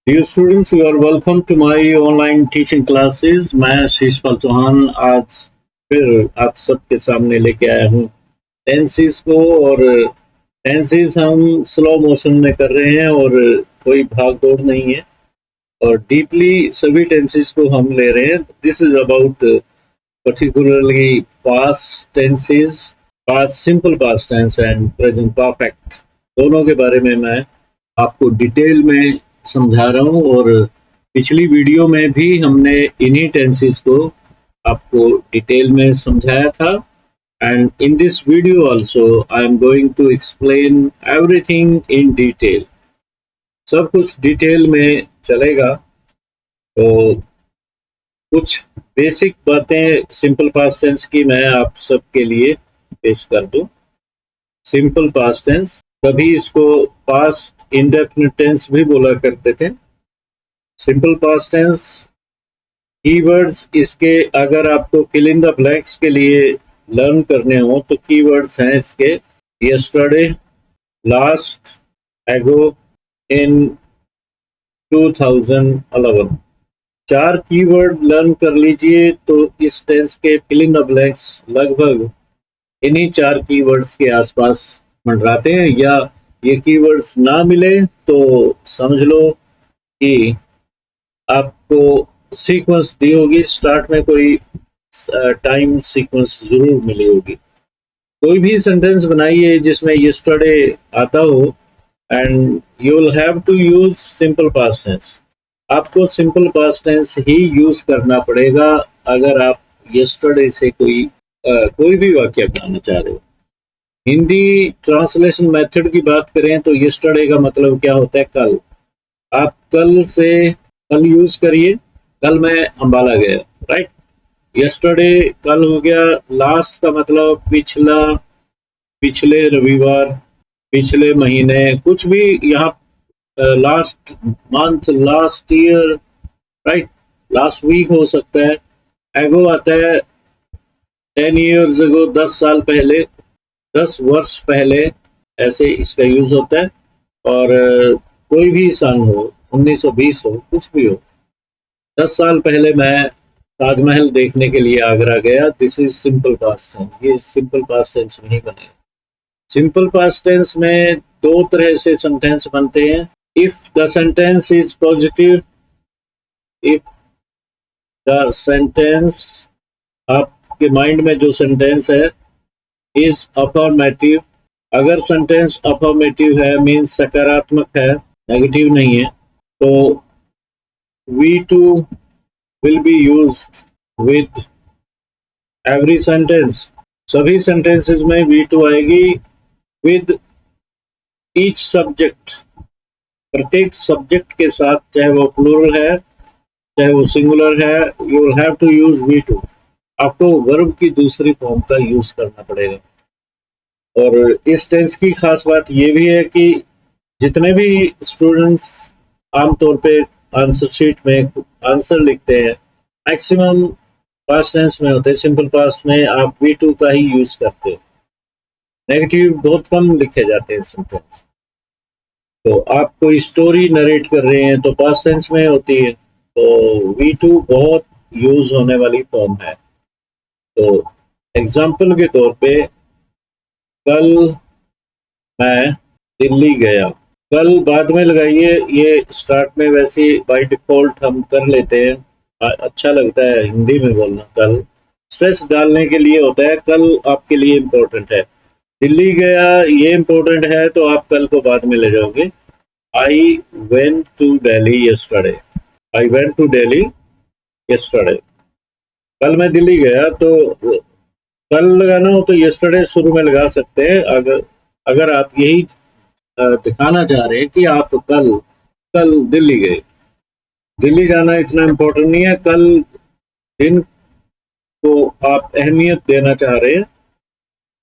Dear students, you are welcome to my online teaching classes. मैं शीशपाल चौहान आज फिर आप सबके सामने लेके आया हूँ टेंसेस को। और टेंसेस हम स्लो मोशन में कर रहे हैं और कोई भाग दौड़ नहीं है और डीपली सभी टेंसेस को हम ले रहे हैं। This is about particularly past tenses, past simple past tense and present perfect। दोनों के बारे में मैं आपको डिटेल में समझा रहा हूँ और पिछली वीडियो में भी हमने इन्हीं टेंसेस को आपको डिटेल में समझाया था। And in this video also I am going to explain everything in detail. सब कुछ डिटेल में चलेगा। तो कुछ बेसिक बातें सिंपल पास्ट टेंस की मैं आप सबके लिए पेश कर दूं। सिंपल पास्ट टेंस, कभी इसको पास्ट इंडेफिनिट टेंस भी बोला करते थे। सिंपल पास्ट टेंस कीवर्ड्स इसके, अगर आपको फिल इन द ब्लैंक्स के लिए लर्न करने हो तो कीवर्ड्स हैं इसके यस्टरडे, लास्ट, एगो, इन 2011। चार कीवर्ड लर्न कर लीजिए तो इस टेंस के फिल इन द ब्लैंक्स लगभग इन्हीं चार कीवर्ड्स के आसपास मंडराते हैं। या ये कीवर्ड्स ना मिले तो समझ लो कि आपको सीक्वेंस दी होगी, स्टार्ट में कोई टाइम सीक्वेंस जरूर मिली होगी। कोई भी सेंटेंस बनाइए जिसमें यस्टरडे आता हो and you will have to use simple past tense. आपको सिंपल पास्ट टेंस ही यूज करना पड़ेगा अगर आप यस्टरडे से कोई भी वाक्य बनाना चाह रहे हो। हिंदी ट्रांसलेशन मेथड की बात करें तो यस्टरडे का मतलब क्या होता है? कल। आप कल यूज करिए, कल मैं अंबाला गया, राइट। यस्टरडे कल हो गया। लास्ट का मतलब पिछला, पिछले रविवार, पिछले महीने, कुछ भी यहाँ last month, last year, right, last week हो सकता है। एगो आता है 10 years ago, 10 साल पहले, 10 वर्ष पहले, ऐसे इसका यूज होता है। और कोई भी सन हो, 1920 हो, कुछ भी हो। 10 साल पहले मैं ताजमहल देखने के लिए आगरा गया। This is simple past tense. ये सिंपल पास्ट टेंस नहीं बनेगा। सिंपल पास्ट टेंस में दो तरह से सेंटेंस बनते हैं। If the sentence is positive, if the sentence, आपके माइंड में जो सेंटेंस है is affirmative, अगर सेंटेंस affirmative है मीन्स सकारात्मक है, नेगेटिव नहीं है, तो V2 will be used with every sentence। सभी सेंटेंसेस में V2 आएगी with each subject, प्रत्येक सब्जेक्ट के साथ, चाहे वो प्लूरल है चाहे वो सिंगुलर है, you will have to use V2। आपको वर्ब की दूसरी फॉर्म का यूज करना पड़ेगा। और इस टेंस की खास बात ये भी है कि जितने भी स्टूडेंट्स आमतौर पे आंसर शीट में आंसर लिखते हैं, मैक्सिमम पास्ट टेंस में होते हैं। सिंपल पास्ट में आप V2 का ही यूज करते हो। नेगेटिव बहुत कम लिखे जाते हैं सेंटेंस। तो आप कोई स्टोरी नरेट कर रहे हैं तो पास्ट टेंस में होती है, तो V2 बहुत यूज होने वाली फॉर्म है। तो एग्जाम्पल के तौर पे, कल मैं दिल्ली गया। कल बाद में लगाइए, ये स्टार्ट में वैसे बाय डिफॉल्ट हम कर लेते हैं, अच्छा लगता है हिंदी में बोलना। कल स्ट्रेस डालने के लिए होता है, कल आपके लिए इम्पोर्टेंट है। दिल्ली गया ये इम्पोर्टेंट है तो आप कल को बाद में ले जाओगे। I went to Delhi yesterday. I went to Delhi yesterday. कल मैं दिल्ली गया, तो कल लगाना हो तो yesterday शुरू में लगा सकते हैं। अगर आप यही दिखाना चाह रहे हैं कि आप कल दिल्ली गए। दिल्ली जाना इतना इम्पोर्टेंट नहीं है, कल दिन को आप अहमियत देना चाह रहे हैं,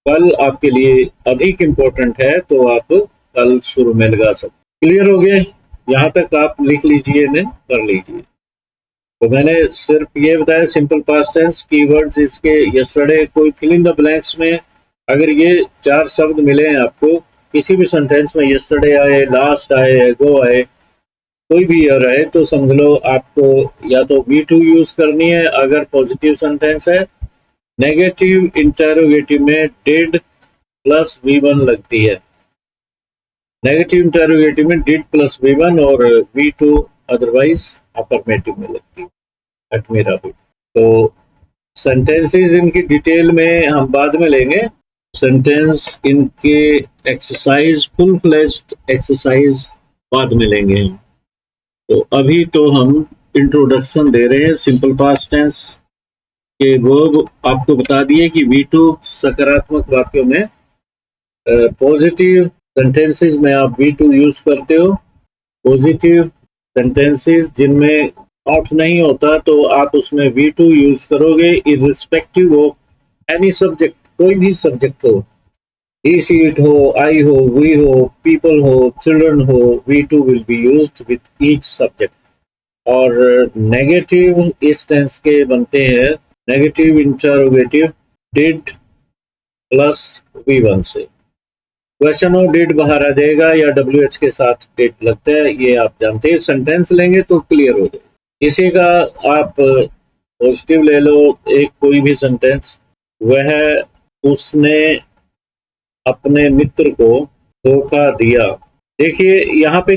कल आपके लिए अधिक इम्पोर्टेंट है, तो आप कल शुरू में लगा सकते। क्लियर हो गए? यहाँ तक आप लिख लीजिए, इन्हें कर लीजिए। तो मैंने सिर्फ ये बताया सिंपल पास्ट टेंस, कीवर्ड्स इसके यस्टरडे। कोई फिल इन द ब्लैंक्स में अगर ये चार शब्द मिले हैं आपको किसी भी सेंटेंस में, यस्टरडे आए, लास्ट आए, एगो आए, कोई भी ईयर है तो समझ लो आपको या तो V2 यूज करनी है अगर पॉजिटिव सेंटेंस है। नेगेटिव इंटेरोगेटिव में डिड प्लस V1 लगती है। नेगेटिव इंटेरोगेटिव में डिड प्लस V1 और V2 अदरवाइज अफर्मेटिव में लगती है। अटमेरा भी तो सेंटेंसेस इनकी डिटेल में हम बाद में लेंगे। सेंटेंस इनके एक्सरसाइज फुल फ्लेज्ड एक्सरसाइज बाद में लेंगे हम। तो अभी तो हम इंट्रोडक्शन दे रहे हैं सिंपल पास्ट टेंस के वर्ब आपको बता दिए कि V2 सकारात्मक वाक्यों में, पॉजिटिव सेंटेंसेस में आप V2 यूज करते हो। पॉजिटिव सेंटेंसेस जिनमें नॉट नहीं होता तो आप उसमें V2 यूज करोगे इररिस्पेक्टिव ऑफ एनी सब्जेक्ट, कोई भी सब्जेक्ट हो, he she it हो, I हो, we हो, people हो, children हो, V2 will be used with each subject। और नेगेटिव इस टेंस के बनते हैं negative interrogative did plus V1 से। क्वेश्चन ऑफ डिड बाहर आ जाएगा या WH के साथ डिड लगता है, ये आप जानते हैं। सेंटेंस लेंगे तो क्लियर हो जाए। इसी का आप पॉजिटिव ले लो, एक कोई भी सेंटेंस, वह उसने अपने मित्र को धोखा दिया। देखिए यहाँ पे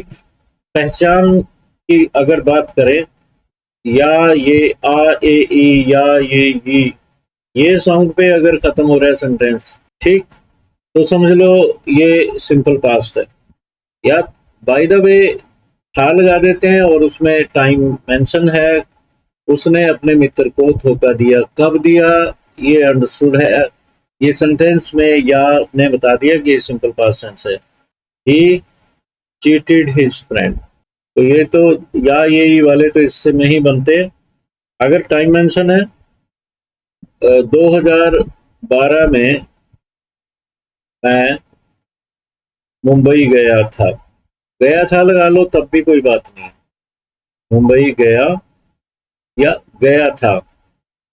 पहचान की अगर बात करें, या ये आ ए ई या ये साउंड पे अगर खत्म हो रहा है सेंटेंस, ठीक, तो समझ लो ये सिंपल पास्ट है। या बाय द वे था लगा देते हैं और उसमें टाइम मेंशन है, उसने अपने मित्र को धोखा दिया। कब दिया ये अंडरस्टूड है, ये सेंटेंस में या ने बता दिया कि ये सिंपल पास्ट टेंस है। ही चीटेड हिज फ्रेंड, तो ये तो या ये वाले तो इससे नहीं बनते। अगर टाइम मेंशन है 2012 में मैं मुंबई गया था लगा लो तब भी कोई बात नहीं। मुंबई गया या गया था,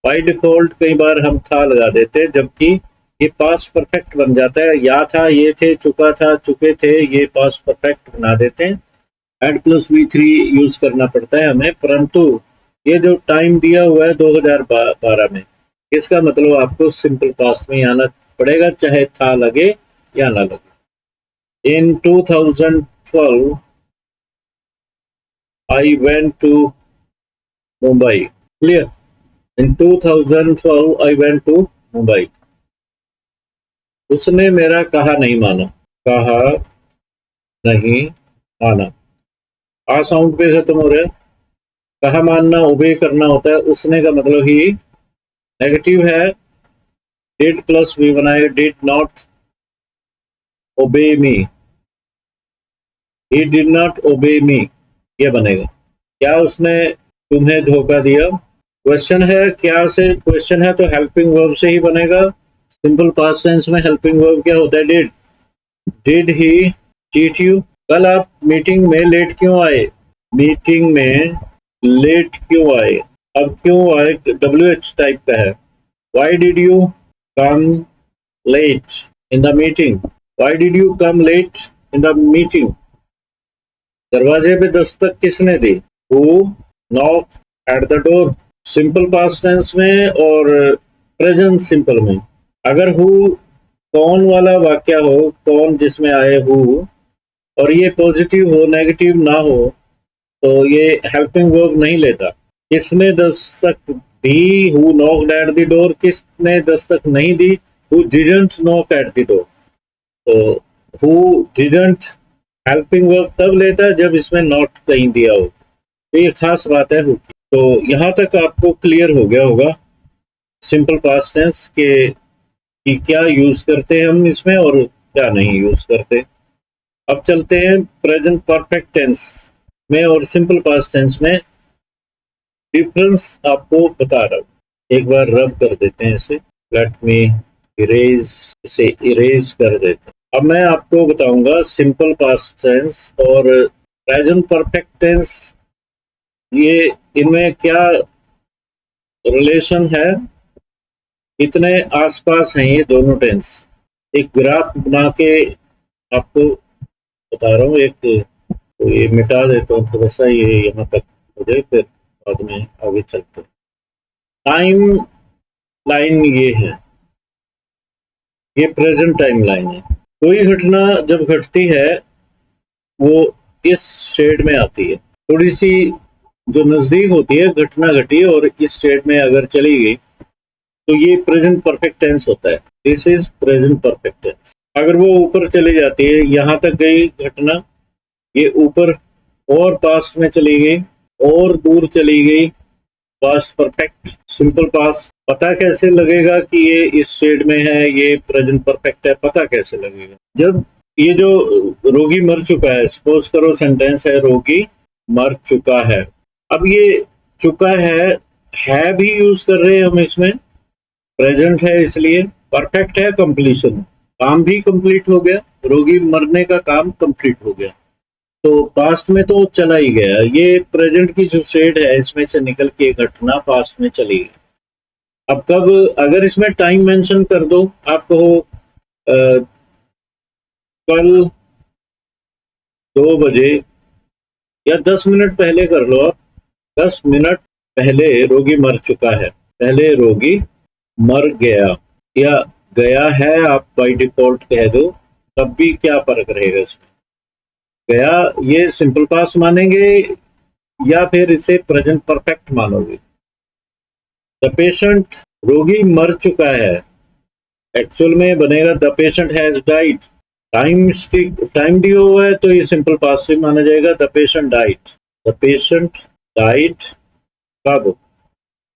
बाय डिफॉल्ट कई बार हम था लगा देते हैं जबकि ये पास्ट परफेक्ट बन जाता है। या था, ये थे, चुका था, चुके थे, ये पास्ट परफेक्ट बना देते हैं। एड प्लस V3 यूज करना पड़ता है हमें, परंतु ये जो टाइम दिया हुआ है 2012 में, इसका मतलब आपको सिंपल पास्ट में आना पड़ेगा, चाहे था लगे या ना लगे। इन 2012 I went to Mumbai। Clear? In 2012 I went to Mumbai। उसने मेरा कहा नहीं माना, कहा नहीं माना, आ साउंड पे खत्म हो रहा है। कहा मानना ओबे करना होता है, उसने का मतलब ही नेगेटिव है, डिड प्लस V1 आएगा, did not obey me, he did not obey मी, ये बनेगा। क्या उसने तुम्हें धोखा दिया? क्वेश्चन है, क्या से क्वेश्चन है तो हेल्पिंग वर्ब से ही बनेगा। सिंपल पास्ट टेंस में हेल्पिंग वर्ब क्या होता है? Did he cheat you? कल आप मीटिंग में लेट क्यों आए? मीटिंग में लेट क्यों आए? अब क्यों आए WH टाइप का है। Why did you come late in the meeting? Why did you come late in the meeting? दरवाजे पे दस्तक किसने दी? Who knock at the door. Simple past tense में और प्रेजेंट सिंपल में अगर हु कौन वाला वाक्य हो, कौन जिसमें आए हु, और ये पॉजिटिव हो नेगेटिव ना हो, तो ये हेल्पिंग वर्ब नहीं लेता। किसने दस्तक दी? Who knocked at the door. किसने दस्तक नहीं दी? Who didn't knock at the door. तो हु डिडंट हेल्पिंग वर्ब तब लेता है जब इसमें नॉट कहीं दिया हो, तो ये खास बात है हु की। तो यहाँ तक आपको क्लियर हो गया होगा सिंपल पास्ट टेंस के कि क्या यूज करते हैं हम इसमें और क्या नहीं यूज करते। अब चलते हैं प्रेजेंट परफेक्ट टेंस में और सिंपल पास्ट टेंस में डिफरेंस आपको बता रहा हूं। एक बार रब कर देते हैं इसे, लेट मी इरेज, इसे इरेज कर देते हैं। अब मैं आपको बताऊंगा सिंपल पास्ट टेंस और प्रेजेंट परफेक्ट टेंस, ये इनमें क्या रिलेशन है, इतने आसपास हैं ये दोनों टेंस। एक ग्राफ बना के आपको बता रहा हूँ, एक तो ये मिटा देता हूँ थोड़ा सा, ये यहाँ तक हो जाए, फिर बाद में आगे चलते हैं। टाइम लाइन ये है, ये प्रेजेंट टाइम लाइन है। कोई घटना जब घटती है वो इस शेड में आती है, थोड़ी सी जो नजदीक होती है घटना घटी और इस शेड में अगर चली गई तो ये प्रेजेंट परफेक्ट टेंस होता है। This is present perfect tense. अगर वो ऊपर चली जाती है, यहां तक गई घटना, ये ऊपर और पास्ट में चली गई और दूर चली गई, पास्ट परफेक्ट, सिंपल पास्ट। पता कैसे लगेगा कि ये इस शेड में है, ये प्रेजेंट परफेक्ट है? पता कैसे लगेगा? जब ये जो रोगी मर चुका है, सपोज करो सेंटेंस है रोगी मर चुका है। अब ये चुका है भी यूज कर रहे हैं हम इसमें, प्रेजेंट है इसलिए। परफेक्ट है कंप्लीशन, काम भी कंप्लीट हो गया, रोगी मरने का काम कंप्लीट हो गया, तो पास्ट में तो चला ही गया। ये प्रेजेंट की जो शेड है इसमें से निकल के घटना पास्ट में चली गई। अब कब, अगर इसमें टाइम मेंशन कर दो, आप कहो कल 2 बजे या 10 मिनट पहले कर लो आप, 10 मिनट पहले रोगी मर चुका है, पहले रोगी मर गया या गया है, आप बाय डिफॉल्ट कह दो, तब भी क्या फर्क रहेगा इसमें? गया ये सिंपल पास्ट मानेंगे या फिर इसे प्रेजेंट परफेक्ट मानोगे? द पेशेंट, रोगी मर चुका है, एक्चुअल में बनेगा the patient has died. Time दिया हुआ है तो ये सिंपल पास्ट में माना जाएगा, the patient died. The patient died कब?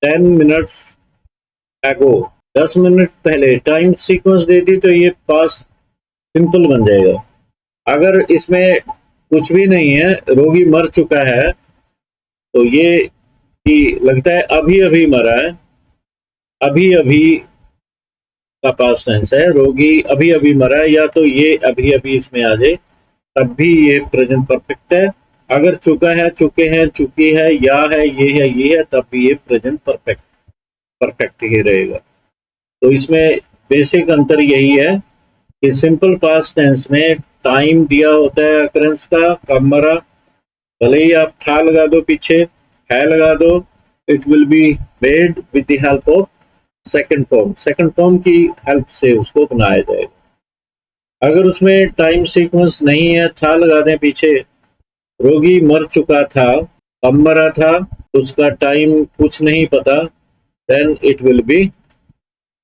10 मिनट्स एगो, 10 मिनट पहले। टाइम सीक्वेंस दे दी तो ये पास्ट सिंपल बन जाएगा। अगर इसमें कुछ भी नहीं है, रोगी मर चुका है, तो ये कि लगता है अभी अभी मरा है, अभी अभी का पास्ट टेंस है, रोगी अभी अभी मरा है, या तो ये अभी अभी इसमें आ जाए तब भी ये प्रेजेंट परफेक्ट है। अगर चुका है, चुके हैं, चुकी है, या है, ये है, तब भी ये प्रेजेंट परफेक्ट ही रहेगा। तो इसमें बेसिक अंतर यही है कि सिंपल पास्ट टेंस में टाइम दिया होता है अकरेंस का, कब मरा, भले ही आप था लगा दो पीछे, है लगा दो, it will be made with the help of second form की हेल्प से उसको बनाया जाएगा। अगर उसमें टाइम सीक्वेंस नहीं है, था लगा दें पीछे, रोगी मर चुका था, कब मरा था, उसका टाइम कुछ नहीं पता, then it will be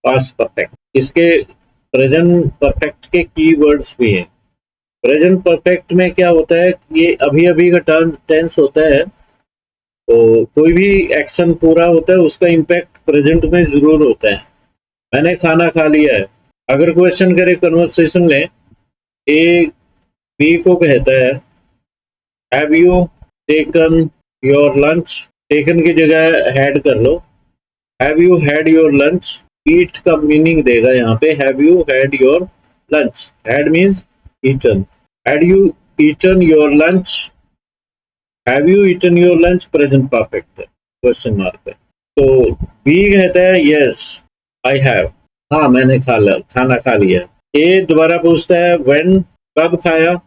past perfect. इसके प्रेजेंट परफेक्ट के कीवर्ड्स भी हैं। प्रेजेंट परफेक्ट में क्या होता है, ये अभी अभी का टेंस होता है, तो कोई भी एक्शन पूरा होता है उसका इम्पैक्ट प्रेजेंट में जरूर होता है। मैंने खाना खा लिया है, अगर क्वेश्चन करे, कन्वर्सेशन लें, ए बी को कहता है have you taken your lunch, taken की जगह हैड कर लो, have you had your lunch. Eat का मीनिंग देगा यहाँ पे, have you had your lunch, had means eaten, had you eaten your lunch, have you eaten your lunch present perfect है, question mark है। तो बी कहता है यस आई हैव, हाँ मैंने खाना खा लिया। ए दोबारा पूछता है व्हेन, कब खाया,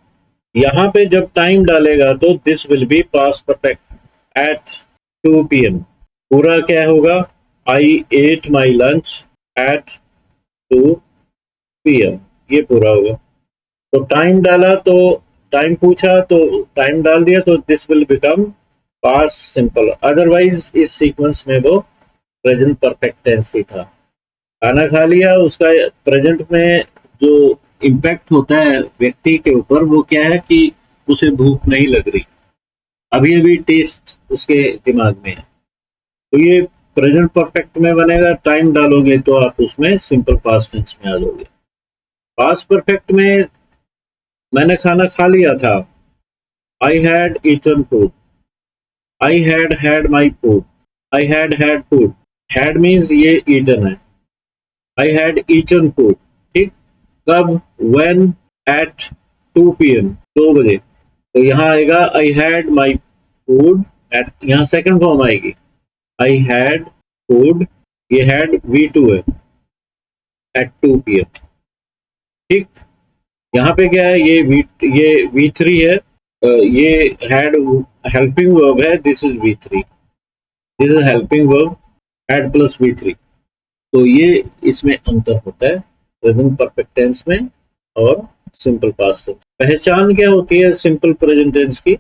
यहाँ पे जब टाइम डालेगा तो this will be past perfect at 2 PM। पूरा क्या होगा, I ate my lunch at 2 PM, ये पूरा होगा। तो टाइम डाला तो टाइम पूछा तो टाइम डाल दिया, तो this will become past simple. Otherwise इस सीक्वेंस में वो प्रेजेंट परफेक्ट टेंस ही था। खाना खा लिया, उसका प्रेजेंट में जो इम्पैक्ट होता है व्यक्ति के ऊपर वो क्या है कि उसे भूख नहीं लग रही, अभी अभी टेस्ट उसके दिमाग में है, तो ये प्रेजेंट परफेक्ट में बनेगा। टाइम डालोगे तो आप उसमें सिंपल पास्ट टेंस में आ जाओगे। पास्ट परफेक्ट में मैंने खाना खा लिया था, I had eaten food, I had had my food, I had had food, had means ये ईटन है, आई हैड ईटन फूड, ठीक। कब, व्हेन, एट 2 PM, 2 बजे। तो यहाँ आएगा I had my food at, यहाँ सेकंड फॉर्म आएगी, आई हैड फूड, ये हैड V2 है, एट 2 PM, ठीक। यहाँ पे क्या है, ये V3 है, ये हैड हेल्पिंग वर्ब है, this is V3, this is helping verb, had plus V3। तो ये इसमें अंतर होता है प्रेजेंट परफेक्ट टेंस में और सिंपल पास्ट टेंस। पहचान क्या होती है सिंपल प्रेजेंट टेंस की,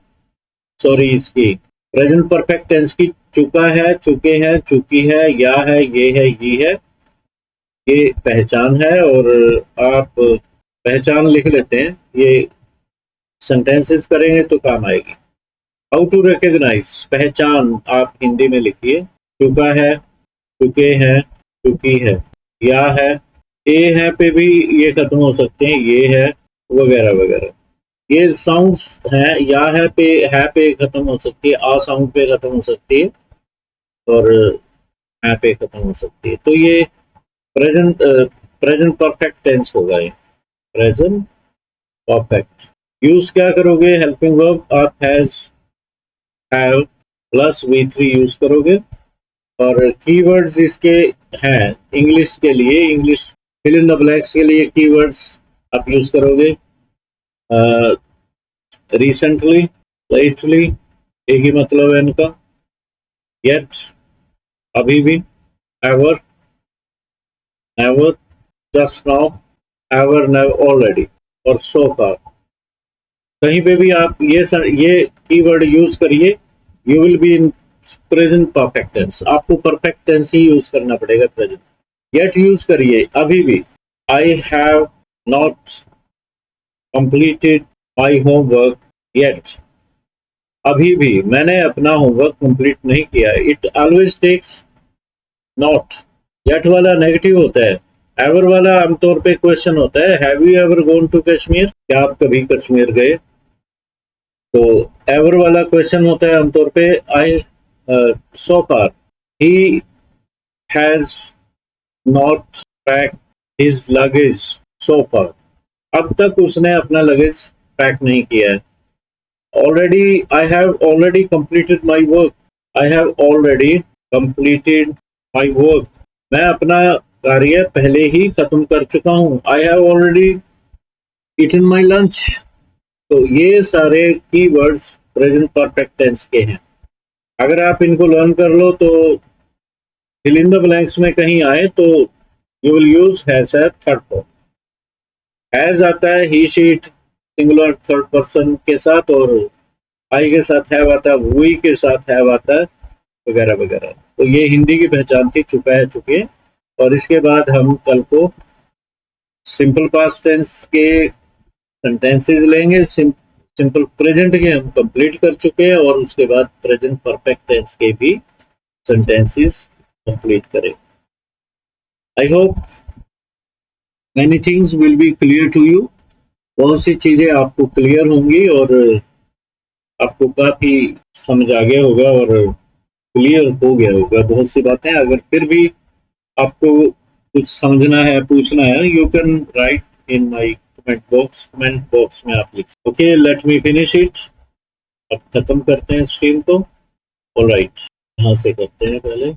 सॉरी इसकी प्रेजेंट परफेक्ट टेंस की? चुका है, चुके हैं, चुकी है, या है, ये है, ये है, ये पहचान है। और आप पहचान लिख लेते हैं, ये सेंटेंसेस करेंगे तो काम आएगी। हाउ टू रिकॉग्नाइज, पहचान आप हिंदी में लिखिए, चुका है, चुके हैं, चुकी है, या है, ए है पे भी ये खत्म हो सकते हैं, ये है, वगैरह वगैरह। ये साउंड्स हैं, या है पे खत्म हो सकती है, आ साउंड पे खत्म हो सकती है, और है पे खत्म हो सकती है। तो ये प्रेजेंट परफेक्ट टेंस होगा, ये प्रेजेंट परफेक्ट। यूज क्या करोगे? हेल्पिंग वर्ब आप has, have plus V3 use करोगे। और कीवर्ड्स इसके हैं इंग्लिश के लिए, English fill in the blanks के लिए कीवर्ड्स आप यूज करोगे। रिसेंटली, लेटली, एक ही मतलब है इनका। येट, अभी भी। Ever, never, just now, ever, never, already, और सो फार। कहीं पे भी आप ये कीवर्ड यूज करिए, you will be in present perfect tense. आपको परफेक्ट टेंस ही यूज करना पड़ेगा प्रेजेंट। येट यूज करिए, अभी भी। I have not completed my homework yet, अभी भी मैंने अपना होमवर्क कंप्लीट नहीं किया। It always takes not, yet वाला नेगेटिव होता है, एवर वाला आमतौर पे क्वेश्चन होता है, have you ever gone to Kashmir, क्या आप कभी कश्मीर गए? तो एवर वाला क्वेश्चन होता है आमतौर पे। I so far he has not pack his luggage so far, अब तक उसने अपना लगेज पैक नहीं किया है। Already, I have already completed my work, I have already completed my work, मैं अपना कार्य पहले ही खत्म कर चुका हूँ। I have already eaten my lunch. तो ये सारे कीवर्ड्स प्रेजेंट परफेक्ट टेंस के हैं। अगर आप इनको लर्न कर लो तो फिल इन द ब्लैंक्स में कहीं आए तो you will use has at third form. Has आता है he she it singular third person के साथ, और आई के साथ हैव आता है, वी के साथ हैव आता है, वगैरह वगैरह। तो ये हिंदी की पहचान थी, चुका है, चुके। और इसके बाद हम कल को सिंपल पास्ट टेंस के सेंटेंसेस लेंगे। सिंपल प्रेजेंट के हम कंप्लीट कर चुके हैं, और उसके बाद प्रेजेंट परफेक्ट टेंस के भी सेंटेंसेस कंप्लीट करें। I hope many things will be clear to you, बहुत सी चीजें आपको क्लियर होंगी और आपको काफी समझ आ गया होगा और क्लियर हो गया होगा बहुत सी बातें। अगर फिर भी आपको कुछ समझना है, पूछना है, you can write in my comment box में आप लिख। Okay, let me finish it. अब खत्म करते हैं स्ट्रीम को। ऑलराइट, यहाँ से करते हैं पहले।